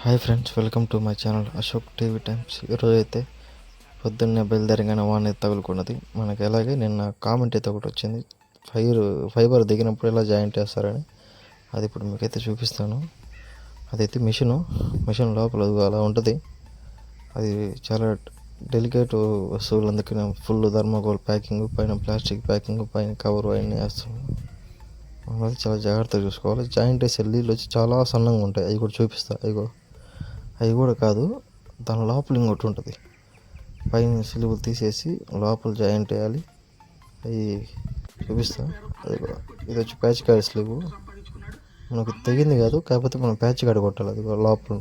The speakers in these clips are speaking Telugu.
Hi friends, welcome to my channel Ashok TV times. ఈరోజు అయితే పొద్దున్నే బయలుదేరంగానే వాన్ అయితే తగులుకున్నది. మనకి అలాగే నిన్న కామెంట్ అయితే ఒకటి వచ్చింది, ఫైబర్ దిగినప్పుడు ఎలా జాయింట్ చేస్తారని. అది ఇప్పుడు మీకైతే చూపిస్తాను. అదైతే మిషన్ లోపల అలా ఉంటుంది. అది చాలా డెలికేట్ వస్తువులు, అందుకని ఫుల్ థర్మోకోల్ ప్యాకింగ్, పైన ప్లాస్టిక్ ప్యాకింగ్, పైన కవర్ అవన్నీ వేస్తాము. అది చాలా జాగ్రత్తగా చూసుకోవాలి. జాయింట్ వేసే నీళ్ళు వచ్చి చాలా సన్నంగా ఉంటాయి. అవి కూడా చూపిస్తా. అవి కూడా కాదు, దాని లోపల ఇంకోటి ఉంటుంది. పైన సిలువలు తీసేసి లోపల జాయింట్ వేయాలి. అవి చూపిస్తా. ఇది వచ్చి ప్యాచ్ కాడ స్లీవ్ మనకు తెగింది కాదు, కాకపోతే మనం ప్యాచ్ కాడ కొట్టాలి. అది లోపల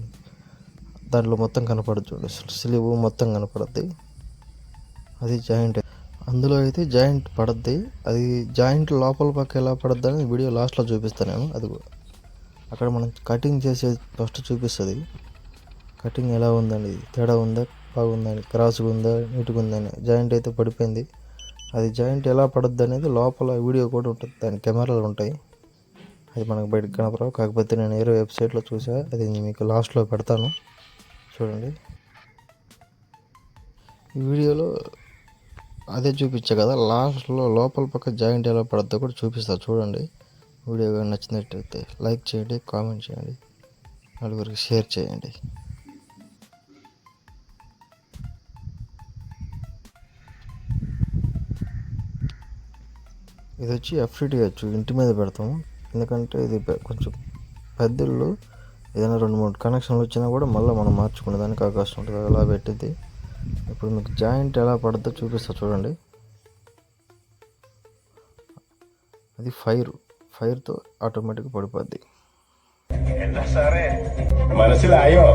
దాంట్లో మొత్తం కనపడదు, చూడండి, స్లీవ్ మొత్తం కనపడద్ది. అది జాయింట్. అందులో అయితే జాయింట్ పడద్ది. అది జాయింట్ లోపల పక్క ఎలా పడద్ది అని వీడియో లాస్ట్లో చూపిస్తాను నేను. అది అక్కడ మనం కటింగ్ చేసేది ఫస్ట్ చూపిస్తుంది. కటింగ్ ఎలా ఉందండి, తేడా ఉందా, బాగుందని, క్రాస్గా ఉందా, నీట్గా ఉందని. జాయింట్ అయితే పడిపోయింది. అది జాయింట్ ఎలా పడద్దు అనేది లోపల వీడియో కూడా ఉంటుంది, దాని కెమెరాలు ఉంటాయి. అది మనకు బయటకు కనపడవు, కాకపోతే నేను వేరే వెబ్సైట్లో చూసా. అది మీకు లాస్ట్లో పెడతాను, చూడండి. ఈ వీడియోలో అదే చూపించా కదా, లాస్ట్లో లోపల పక్క జాయింట్ ఎలా పడద్దో కూడా చూపిస్తా, చూడండి. వీడియో కానీ నచ్చినట్టయితే లైక్ చేయండి, కామెంట్ చేయండి, నలుగురికి షేర్ చేయండి. ఇది వచ్చి ఎఫ్రిటీ వచ్చు, ఇంటి మీద పెడతాము. ఎందుకంటే ఇది కొంచెం పెద్దలు, ఏదైనా 2-3 కనెక్షన్లు వచ్చినా కూడా మళ్ళీ మనం మార్చుకునే దానికి అవకాశం ఉంటుంది. అలా పెట్టింది. ఇప్పుడు మీకు జాయింట్ ఎలా పడుతుందో చూపిస్తా, చూడండి. అది ఫైర్తో ఆటోమేటిక్గా పడిపోద్ది. മനസ്സിലായോ?